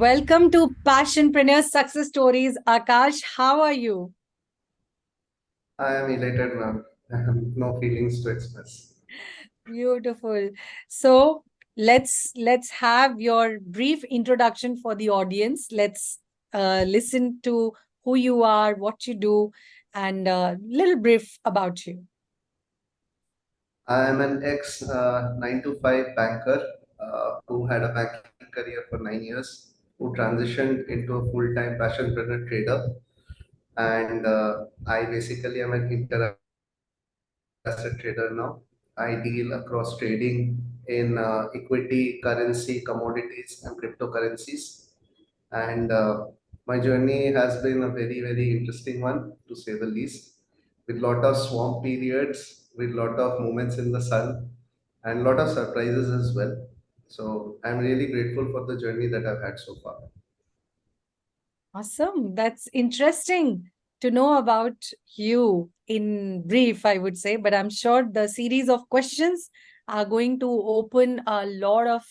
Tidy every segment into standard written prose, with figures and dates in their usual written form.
Welcome to Passionpreneur Success Stories. Aakash, how are you? I am elated, ma'am. I have no feelings to express. Beautiful. So let's have your brief introduction for the audience. Let's listen to who you are, what you do, and a little brief about you. I am an ex 9 to 5 banker who had a banking career for 9 years, who transitioned into a full time passionpreneur trader. And I basically am an inter asset trader now. I deal across trading in equity, currency, commodities, and cryptocurrencies. And my journey has been a very, very interesting one, to say the least, with lot of swamp periods, with lot of moments in the sun, and lot of surprises as well. So I'm really grateful for the journey that I've had so far. Awesome. That's interesting to know about you in brief, I would say. But I'm sure the series of questions are going to open a lot of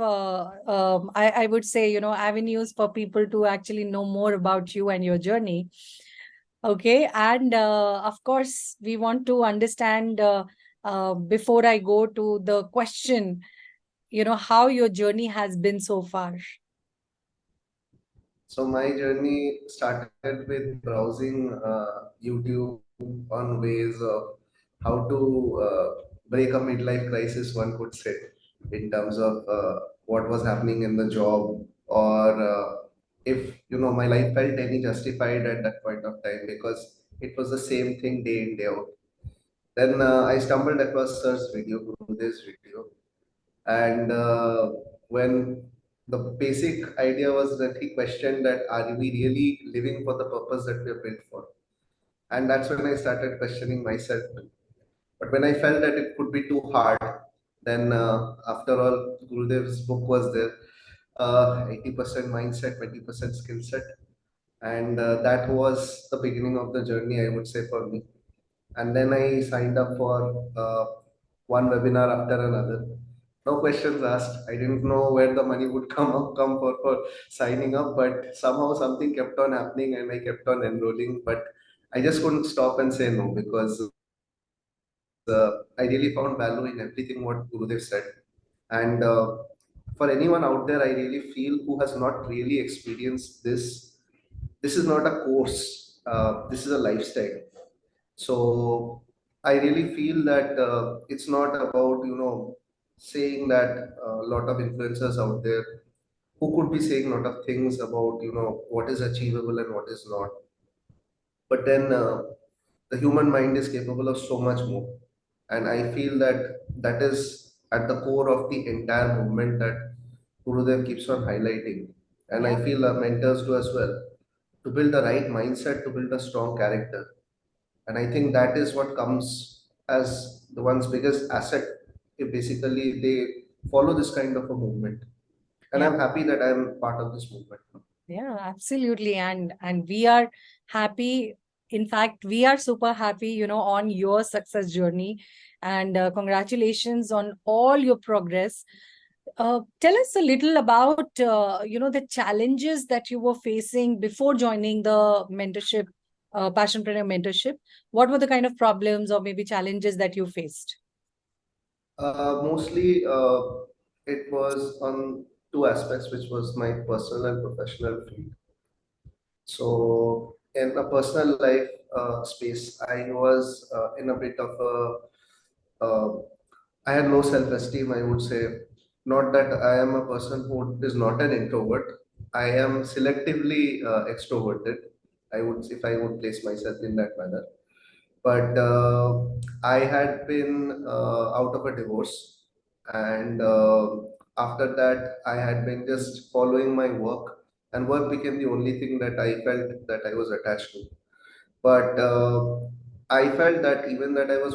I would say, avenues for people to actually know more about you and your journey. Okay. And of course, we want to understand before I go to the question, how your journey has been so far. So my journey started with browsing YouTube on ways of how to break a midlife crisis, one could say, in terms of what was happening in the job, or if my life felt any justified at that point of time, because it was the same thing day in day out. Then I stumbled across Sir's video, Gurudev's video, and when the basic idea was that he questioned that are we really living for the purpose that we are built for? And that's when I started questioning myself. But when I felt that it could be too hard, then after all, Gurudev's book was there, 80% mindset, 20% skill set. And that was the beginning of the journey, I would say, for me. And then I signed up for one webinar after another. No questions asked. I didn't know where the money would come for signing up, but somehow something kept on happening and I kept on enrolling. But I just couldn't stop and say no, because I really found value in everything what Gurudev said. And for anyone out there, I really feel who has not really experienced this, this is not a course. This is a lifestyle. So I really feel that it's not about saying that a lot of influencers out there who could be saying a lot of things about what is achievable and what is not. But then the human mind is capable of so much more, and I feel that that is at the core of the entire movement that Gurudev keeps on highlighting, and I Yeah. feel our mentors do as well, to build the right mindset, to build a strong character. And I think that is what comes as the one's biggest asset if basically they follow this kind of a movement. And Yeah. I'm happy that I'm part of this movement. Yeah, absolutely. And we are happy. In fact, we are super happy, on your success journey. And congratulations on all your progress. Tell us a little about, the challenges that you were facing before joining the mentorship, Passionpreneur mentorship. What were the kind of problems or maybe challenges that you faced? Mostly, it was on two aspects, which was my personal and professional field. So, in a personal life space, I was in a bit of I had low self-esteem, I would say. Not that I am a person who is not an introvert. I am selectively extroverted. I would, if I would place myself in that manner. But I had been out of a divorce, and after that, I had been just following my work, and work became the only thing that I felt that I was attached to. But I felt that even that I was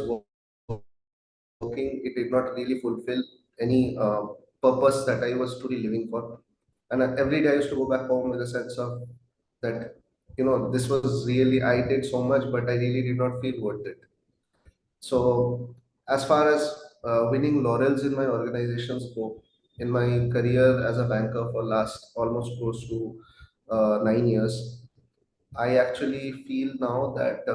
working, it did not really fulfill any purpose that I was truly living for. And every day I used to go back home with a sense of that, this was really, I did so much, but I really did not feel worth it. So, as far as winning laurels in my organizations go, in my career as a banker for last almost close to 9 years, I actually feel now that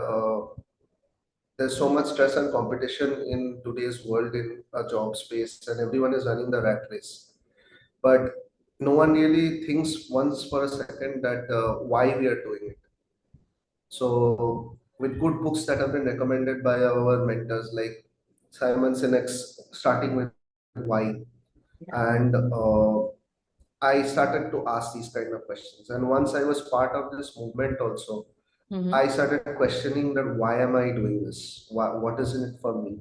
there's so much stress and competition in today's world in a job space, and everyone is running the rat race. But no one really thinks once for a second that why we are doing it. So, with good books that have been recommended by our mentors, like Simon Sinek's starting with why, Yeah. and I started to ask these kind of questions. And once I was part of this movement, also, Mm-hmm. I started questioning that why am I doing this? What is in it for me?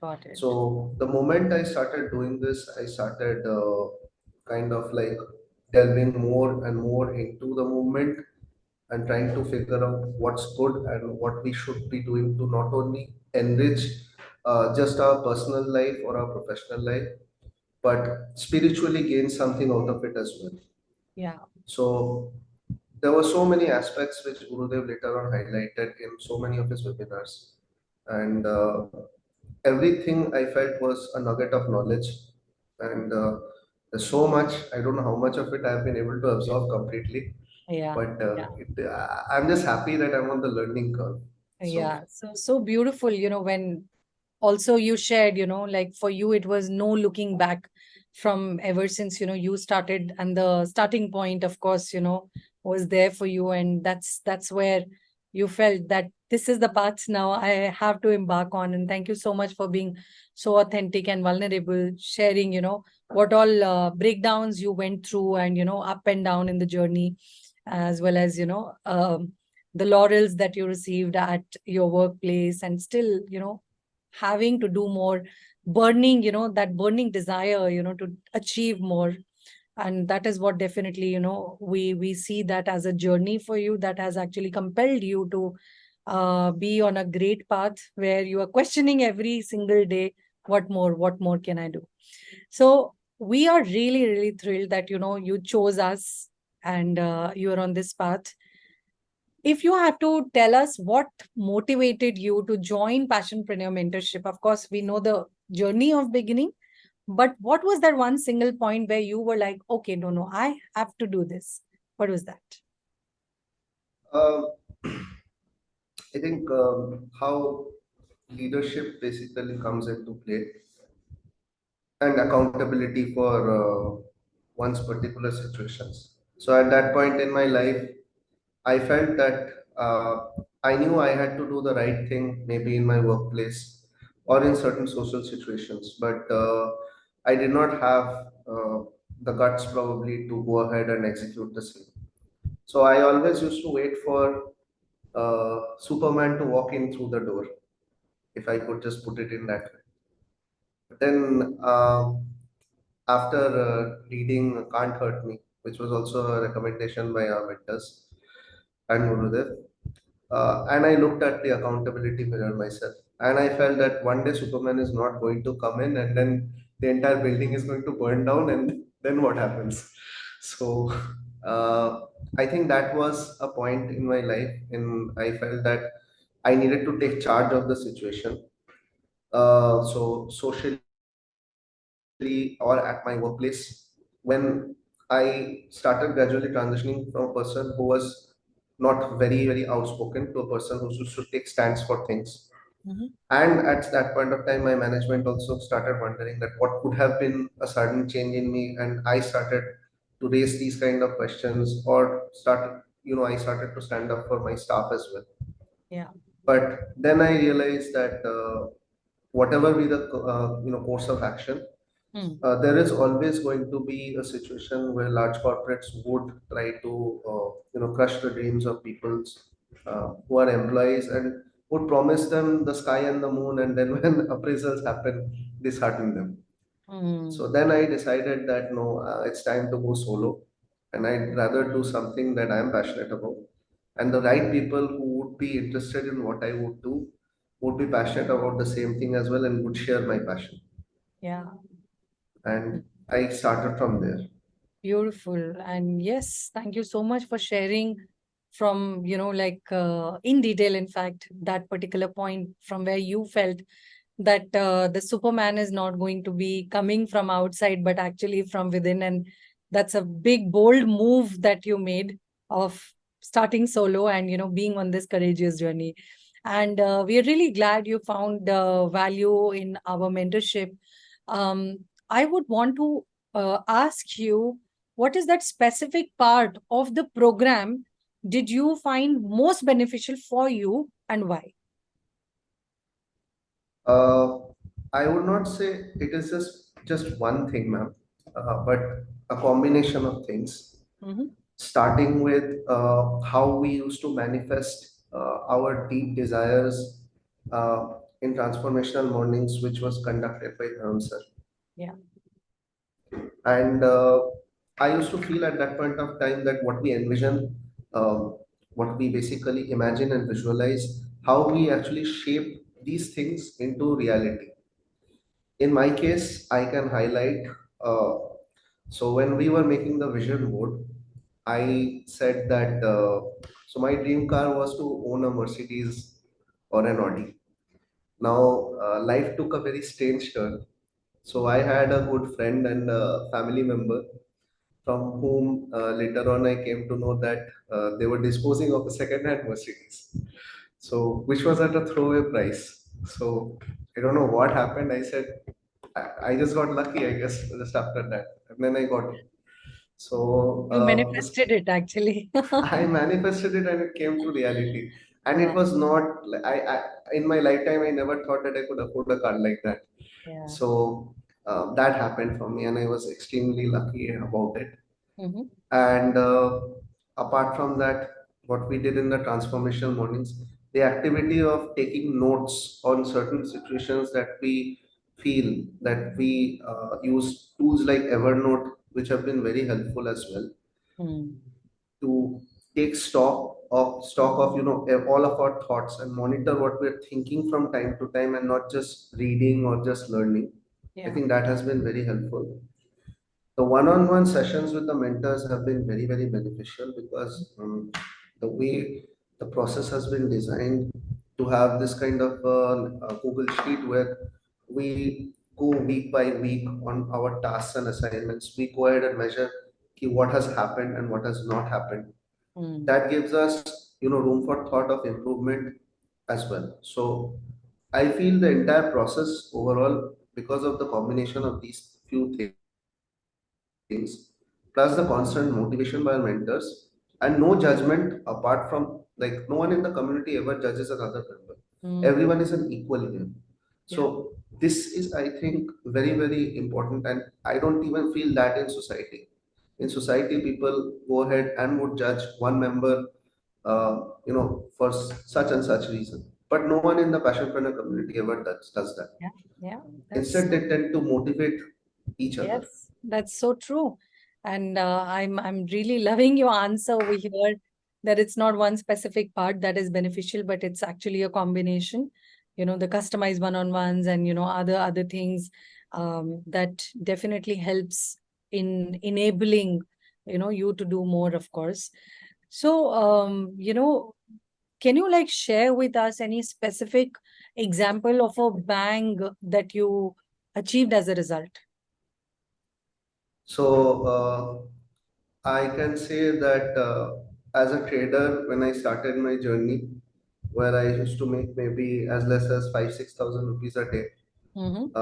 Got it. So the moment I started doing this, I started kind of like delving more and more into the movement and trying to figure out what's good and what we should be doing to not only enrich just our personal life or our professional life, but spiritually gain something out of it as well. Yeah. So there were so many aspects which Gurudev later on highlighted in so many of his webinars. And everything I felt was a nugget of knowledge. And there's so much, I don't know how much of it I've been able to absorb completely, Yeah. but Yeah. I'm just happy that I'm on the learning curve so Yeah. far. So beautiful, when also you shared, like for you, it was no looking back from ever since, you started, and the starting point, of course, was there for you. And that's where you felt that this is the path now I have to embark on. And thank you so much for being so authentic and vulnerable, sharing, what all breakdowns you went through, and, up and down in the journey, as well as, the laurels that you received at your workplace, and still, having to do more, burning, that burning desire, to achieve more. And that is what definitely, we see that as a journey for you that has actually compelled you to be on a great path where you are questioning every single day, what more can I do? So we are really, really thrilled that, you chose us, and you are on this path. If you have to tell us what motivated you to join Passionpreneur Mentorship, of course, we know the journey of beginning, but what was that one single point where you were like, okay, no, I have to do this? What was that? Um, I think how leadership basically comes into play and accountability for one's particular situations. So at that point in my life, I felt that I knew I had to do the right thing, maybe in my workplace or in certain social situations, but I did not have the guts probably to go ahead and execute the same. So I always used to wait for Superman to walk in through the door, if I could just put it in that way. But then after reading Can't Hurt Me, which was also a recommendation by our mentors and Gurudev, and I looked at the accountability mirror myself, and I felt that one day Superman is not going to come in, and then the entire building is going to burn down, and then what happens? So, uh, I think that was a point in my life, in I felt that I needed to take charge of the situation. So socially or at my workplace, when I started gradually transitioning from a person who was not very outspoken to a person who used to take stands for things. Mhm. And at that point of time, my management also started wondering that what could have been a sudden change in me, and I started to raise these kind of questions, or I started to stand up for my staff as well. Yeah. But then I realized that whatever be the course of action, Hmm. there is always going to be a situation where large corporates would try to crush the dreams of people's who are employees, and would promise them the sky and the moon, and then when appraisals happen, dishearten them. Hmm. So then I decided that no, it's time to go solo, and I'd rather do something that I'm passionate about. And the right people who would be interested in what I would do would be passionate about the same thing as well and would share my passion. Yeah. And I started from there. Beautiful. And yes, thank you so much for sharing from, like in detail, in fact, that particular point from where you felt that the Superman is not going to be coming from outside, but actually from within. And that's a big, bold move that you made of starting solo and, being on this courageous journey. And we are really glad you found value in our mentorship. Um, I would want to ask you, what is that specific part of the program did you find most beneficial for you, and why? Uh, I would not say it is just one thing, ma'am, but a combination of things. Hmm. Starting with how we used to manifest our deep desires in transformational mornings, which was conducted by Dharam sir. Yeah. And I used to feel at that point of time that what we envision, what we basically imagine and visualize, how we actually shape these things into reality. In my case, I can highlight. Uh, so when we were making the vision board, I said that. So my dream car was to own a Mercedes or an Audi. Now life took a very strange turn. So I had a good friend and a family member from whom later on I came to know that they were disposing of a second-hand Mercedes. So which was at a throwaway price. So I don't know what happened. I said I just got lucky, I guess, just after that. And then I got it. So You manifested it actually. I manifested it and it came to reality. And it Wow. was not, in my lifetime, I never thought that I could afford a car like that. Yeah. So that happened for me and I was extremely lucky about it. Hmm. And apart from that, what we did in the transformation mornings, the activity of taking notes on certain situations that we feel, that we use tools like Evernote, which have been very helpful as well, Mm. to take stock of all of our thoughts and monitor what we're thinking from time to time and not just reading or just learning. I Yeah. think that has been very helpful. The one-on-one sessions with the mentors have been very, very beneficial because the way the process has been designed to have this kind of a Google Sheet where we go week by week on our tasks and assignments. We go ahead and measure what has happened and what has not happened. Mm. That gives us, room for thought of improvement as well. So I feel the entire process overall, because of the combination of these few things, plus the constant motivation by our mentors and no judgment apart from, like, no one in the community ever judges another member. Everyone Mm. is an equal here. Yeah. So this is, I think, very, very important, and I don't even feel that in society. In society, people go ahead and would judge one member, for such and such reason. But no one in the passionpreneur community ever does that. Yeah. Yeah. That's Instead, so. they tend to motivate each other. Yes, that's so true. And I'm really loving your answer over here, that it's not one specific part that is beneficial, but it's actually a combination. The customized one-on-ones and other things that definitely helps in enabling you to do more, of course. So can you like share with us any specific example of a bang that you achieved as a result? So I can say that as a trader, when I started my journey, where I used to make maybe as less as 5-6 thousand rupees a day Mm-hmm.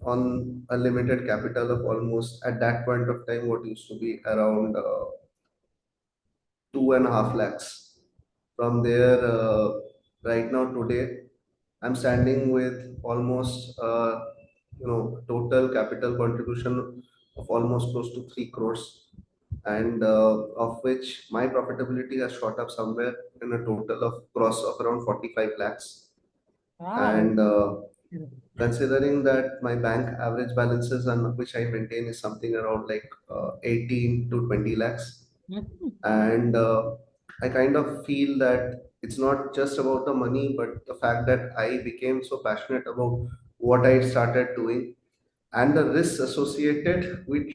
on a limited capital of almost at that point of time what used to be around 2.5 lakhs. From there, right now today, I'm standing with almost total capital contribution of almost close to 3 crores, and of which my profitability has shot up somewhere in a total of gross of around 45 lakhs. Wow. And considering that my bank average balances and which I maintain is something around like 18 to 20 lakhs, Mhm. and I kind of feel that it's not just about the money but the fact that I became so passionate about what I started doing and the risks associated with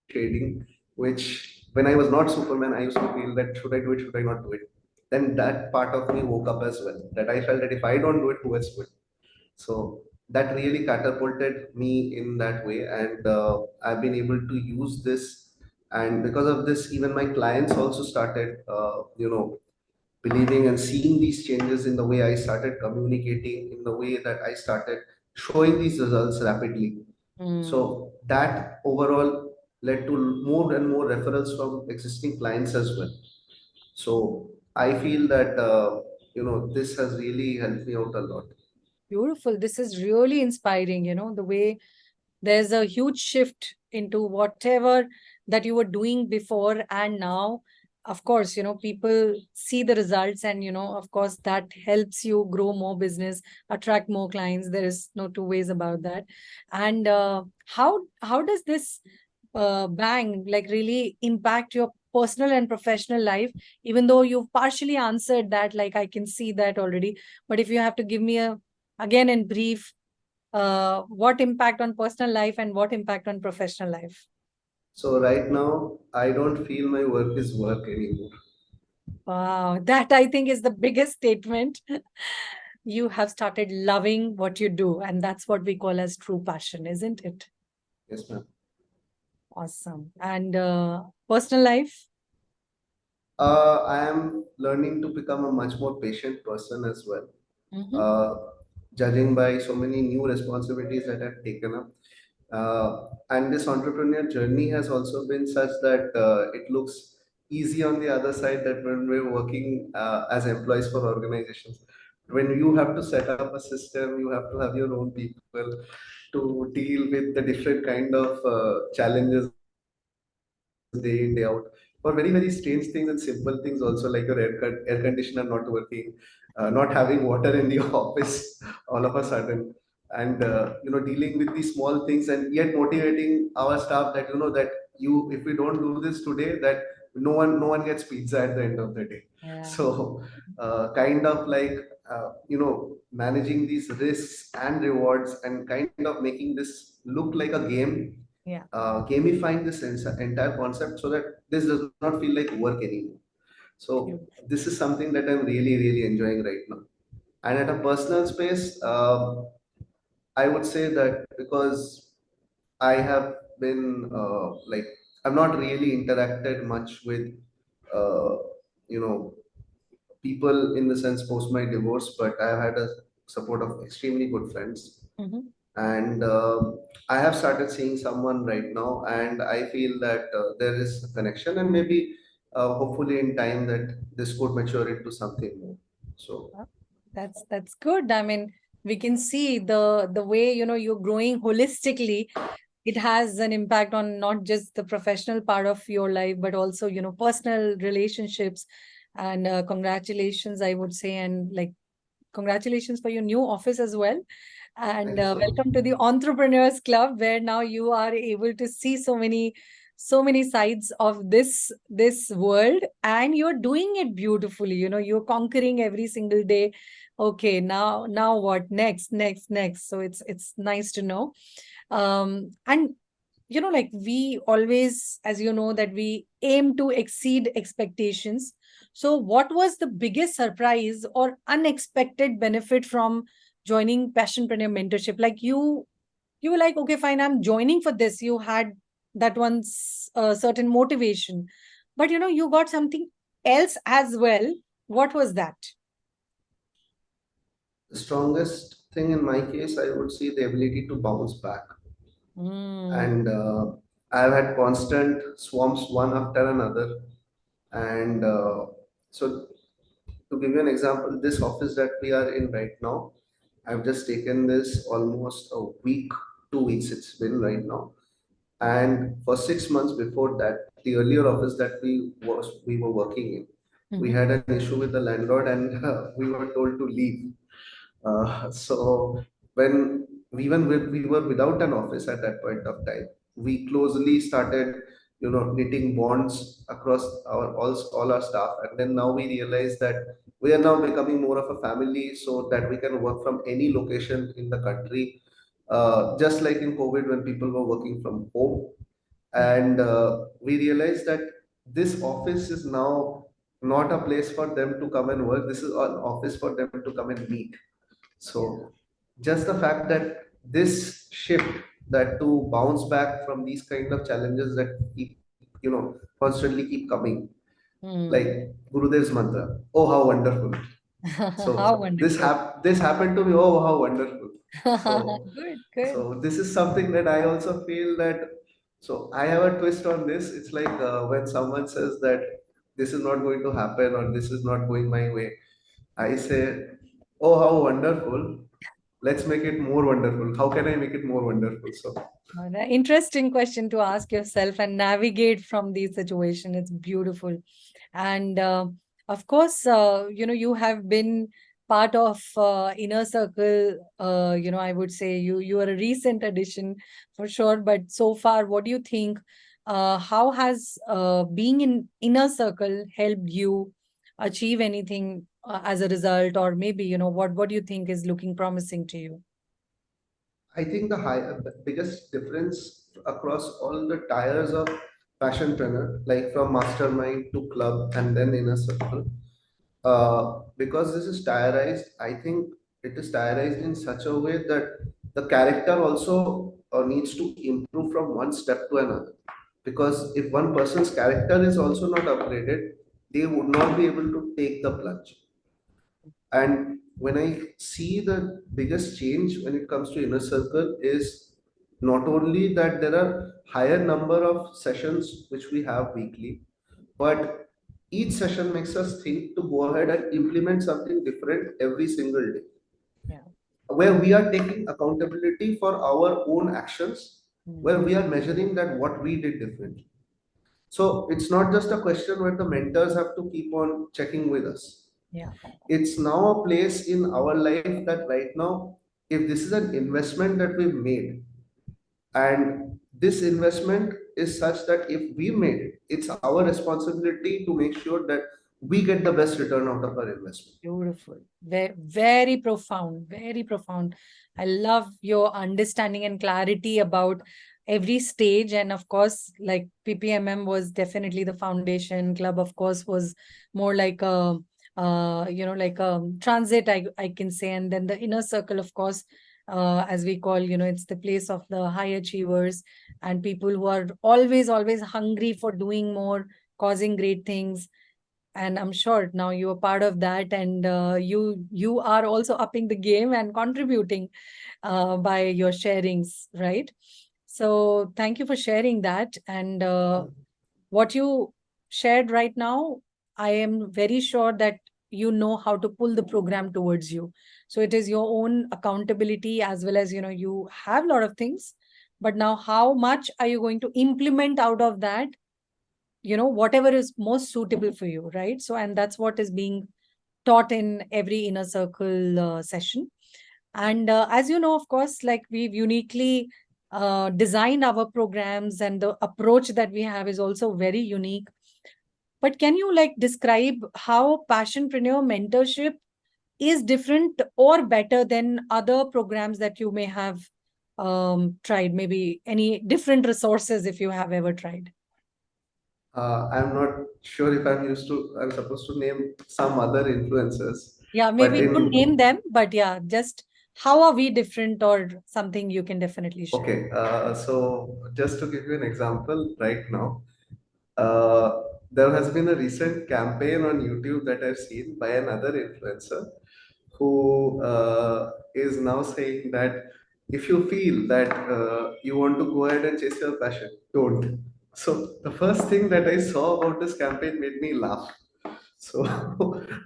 trading, which when I was not Superman, I used to feel that should I do it, should I not do it. Then that part of me woke up as well, that I felt that if I don't do it, who else will? So that really catapulted me in that way, and I've been able to use this. And because of this, even my clients also started, believing and seeing these changes in the way I started communicating, in the way that I started showing these results rapidly. Mm. So that overall led to more and more referrals from existing clients as well. So I feel that this has really helped me out a lot. Beautiful. This is really inspiring, the way there's a huge shift into whatever that you were doing before and now. Of course, people see the results, and, of course, that helps you grow more business, attract more clients. There is no two ways about that. And how does this bang like really impact your personal and professional life? Even though you've partially answered that, like I can see that already, but if you have to give me a again in brief, what impact on personal life and what impact on professional life? So right now, I don't feel my work is work anymore. Wow, that I think is the biggest statement. You have started loving what you do, and that's what we call as true passion, isn't it? Yes, ma'am. Awesome. And personal life? I am learning to become a much more patient person as well. Mm-hmm. Uh, Judging by so many new responsibilities that I've taken up. And this entrepreneur journey has also been such that it looks easy on the other side, that when we're working as employees for organizations, when you have to set up a system, you have to have your own people to deal with the different kind of challenges day in day out, for very very strange things and simple things also, like your air conditioner not working, not having water in the office all of a sudden, and dealing with these small things, and yet motivating our staff that that you, if we don't do this today, that no one gets pizza at the end of the day. Yeah. So kind of like managing these risks and rewards, and kind of making this look like a game, Yeah. gamifying this entire concept so that this does not feel like work anymore. So Beautiful. this is something that I'm really really enjoying right now. And at a personal space, I would say that because I have been I've not really interacted much with uh, you know people in the sense post my divorce, but I've had a support of extremely good friends, Mm-hmm. and I have started seeing someone right now, and I feel that there is a connection, and maybe hopefully in time that this could mature into something more. So Well, that's good. I mean, we can see the way you're growing holistically. It has an impact on not just the professional part of your life, but also personal relationships. And congratulations, I would say, and like congratulations for your new office as well. thank And you so much. welcome to the Entrepreneurs Club, where now you are able to see so many sides of this world, and you're doing it beautifully. You're conquering every single day. Okay, now what next? So it's nice to know. And like we always, as you know, that we aim to exceed expectations. So what was the biggest surprise or unexpected benefit from joining passionpreneur mentorship? Like you were like, okay, fine, I'm joining for this. You had that one's certain motivation, but you got something else as well. What was that? The strongest thing in my case, I would say the ability to bounce back. Mm. And I've had constant swarms one after another, and so to give you an example, this office that we are in right now, I've just taken this almost a week, 2 weeks it's been right now. And for 6 months before that, the earlier office that we were working in, we Mhm. had an issue with the landlord, and we were told to leave. So when we were without an office at that point of time, we closely started, knitting bonds across all our staff, and then now we realize that we are now becoming more of a family, so that we can work from any location in the country. Just like in COVID when people were working from home, Yeah. and we realized that this office is now not a place for them to come and work. This is an office for them to come and meet. Yeah. So just the fact that this shift, that to bounce back from these kind of challenges that keep, constantly keep coming, like Hmm. Gurudev's mantra, oh how wonderful. How So wonderful. this happened to me, oh how wonderful. So Good, good. this is something that I also feel that, so I have a twist on this. It's like when someone says that this is not going to happen or this is not going my way, I say, oh how wonderful, let's make it more wonderful. How can I make it more wonderful? So Interesting question to ask yourself and navigate from these situations. It's beautiful. And of course, you have been part of inner circle. I would say you are a recent addition for sure. But so far, what do you think? How has being in inner circle helped you achieve anything as a result, or maybe what do you think is looking promising to you? I think the biggest difference across all the tiers of passionpreneur, like from mastermind to club and then inner circle, because this is tierized, I think it is tierized in such a way that the character also needs to improve from one step to another. Because if one person's character is also not upgraded, they would not be able to take the plunge. And when I see the biggest change when it comes to inner circle is not only that there are higher number of sessions which we have weekly, but each session makes us think to go ahead and implement something different every single day, Yeah. where we are taking accountability for our own actions, Mm. where we are measuring that what we did differently. So it's not just a question where the mentors have to keep on checking with us. Yeah. It's now a place in our life that right now, if this is an investment that we've made, and this investment is such that if we made it, it's our responsibility to make sure that we get the best return out of our investment. Beautiful. Very, very profound. Very profound. I love your understanding and clarity about every stage. And of course, like PPMM was definitely the foundation. Club, of course, was more like a like a transit, I can say. And then the inner circle, of course, as we call, it's the place of the high achievers and people who are always, always hungry for doing more, causing great things. And I'm sure now you are part of that, and you are also upping the game and contributing by your sharings, right? So thank you for sharing that. And what you shared right now, I am very sure that you know how to pull the program towards you. So it is your own accountability, as well as you have a lot of things, but now how much are you going to implement out of that, whatever is most suitable for you, right? So, and that's what is being taught in every inner circle session. And as you know, of course, like we've uniquely designed our programs, and the approach that we have is also very unique. But can you like describe how passionpreneur mentorship is different or better than other programs that you may have tried? Maybe any different resources if you have ever tried. I'm not sure if I'm supposed to name some other influencers, Yeah, but maybe don't name in, them, but yeah, just how are we different or something you can definitely share. okay, so just to give you an example right now, uh, there has been a recent campaign on YouTube that I've seen by another influencer who is now saying that if you feel that you want to go ahead and chase your passion, don't. So the first thing that I saw about this campaign made me laugh. So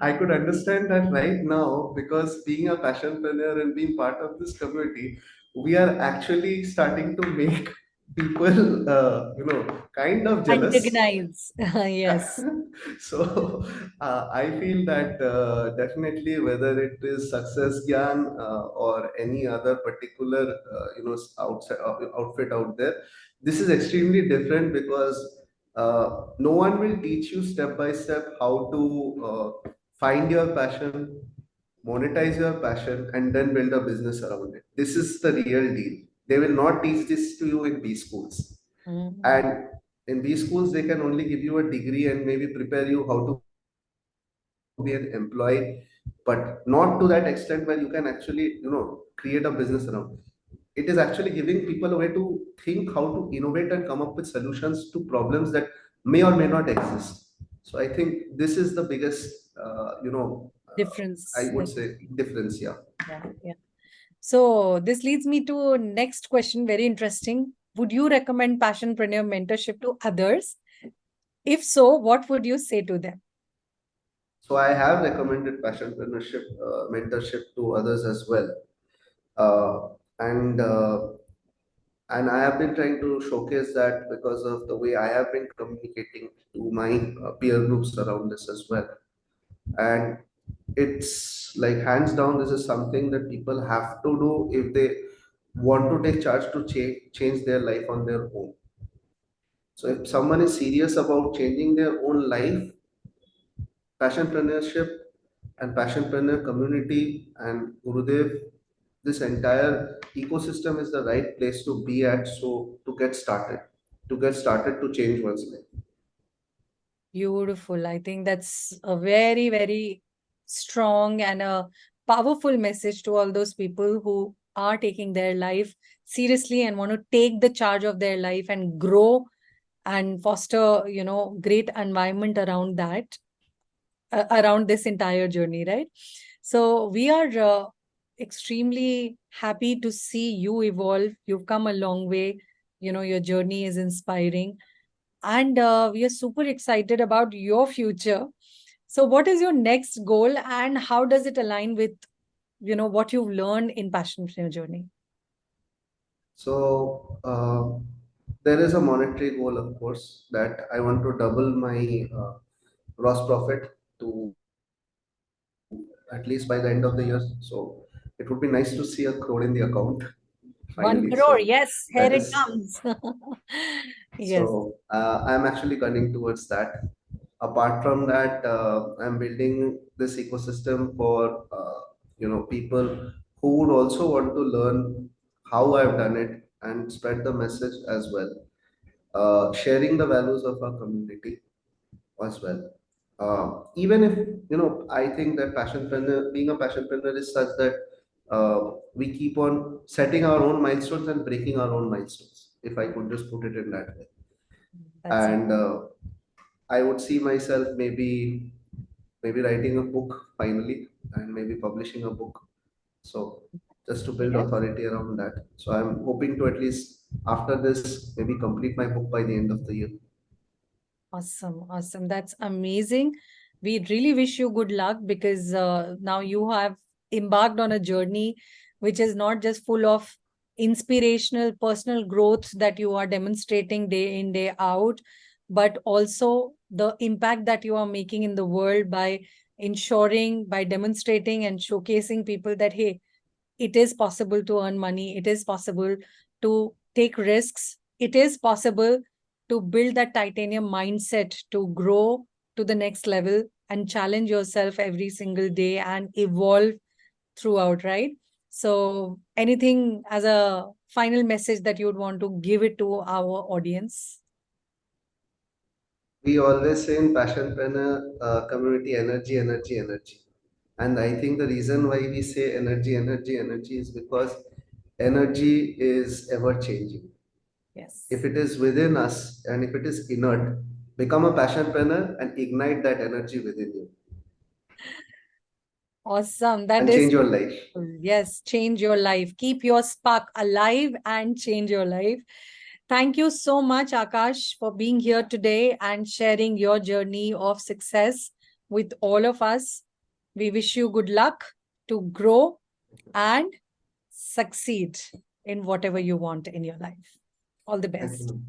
I could understand that right now, because being a passionpreneur and being part of this community, we are actually starting to make people, kind of jealous. Antagonize. Yes. So I feel that definitely whether it is success gyan or any other particular outside outfit out there, this is extremely different because no one will teach you step by step how to find your passion, monetize your passion, and then build a business around it. This is the real deal. They will not teach this to you in B schools. Mhm. And in these schools, they can only give you a degree and maybe prepare you how to be an employee, but not to that extent where you can actually, create a business around. It is actually giving people a way to think how to innovate and come up with solutions to problems that may or may not exist. So I think this is the biggest, I Difference. would say, difference. Yeah. Yeah, yeah. So this leads me to next question, very interesting. Would you recommend passionpreneur mentorship to others? If so, what would you say to them? So I have recommended passionpreneurship mentorship to others as well, uh, and I have been trying to showcase that because of the way I have been communicating to my peer groups around this as well. And it's like hands down, this is something that people have to do if they want to take charge to change their life on their own. So if someone is serious about changing their own life, passionpreneurship and passionpreneur community and Gurudev, this entire ecosystem is the right place to be at. So to get started to change one's life. Beautiful. I think that's a very, very strong and a powerful message to all those people who are taking their life seriously and want to take the charge of their life and grow and foster, great environment around that, around this entire journey, right? So we are extremely happy to see you evolve. You've come a long way. Your journey is inspiring. And we are super excited about your future. So what is your next goal and how does it align with, what you've learned in Passion for Your Journey? So there is a monetary goal, of course, that I want to double my gross profit to at least by the end of the year. So it would be nice to see a crore in the account finally. 1 crore. So Yes, that here it is comes. Yes. so I'm actually gunning towards that. Apart from that, I'm building this ecosystem for people who would also want to learn how I've done it and spread the message as well. Sharing the values of our community as well. Even if I think that being a passionpreneur is such that we keep on setting our own milestones and breaking our own milestones. If I could just put it in that way, That's it. and I would see myself maybe writing a book finally and maybe publishing a book. So just to build Yes. authority around that. So I'm hoping to at least after this maybe complete my book by the end of the year. Awesome. Awesome. That's amazing. We really wish you good luck because now you have embarked on a journey which is not just full of inspirational personal growth that you are demonstrating day in, day out, but also the impact that you are making in the world by ensuring, by demonstrating and showcasing people that, hey, it is possible to earn money. It is possible to take risks. It is possible to build that titanium mindset to grow to the next level and challenge yourself every single day and evolve throughout, right? So, anything as a final message that you would want to give it to our audience? We always say in passionpreneur community, energy, energy, energy. And I think the reason why we say energy, energy, energy is because energy is ever changing. If Yes. it is within us and if it is inert, become a passionpreneur and ignite that energy within you Awesome. That and is change your life. yes, change your life. Keep your spark alive and change your life. Thank you so much, Aakash, for being here today and sharing your journey of success with all of us. We wish you good luck to grow and succeed in whatever you want in your life. All the Thank best. you.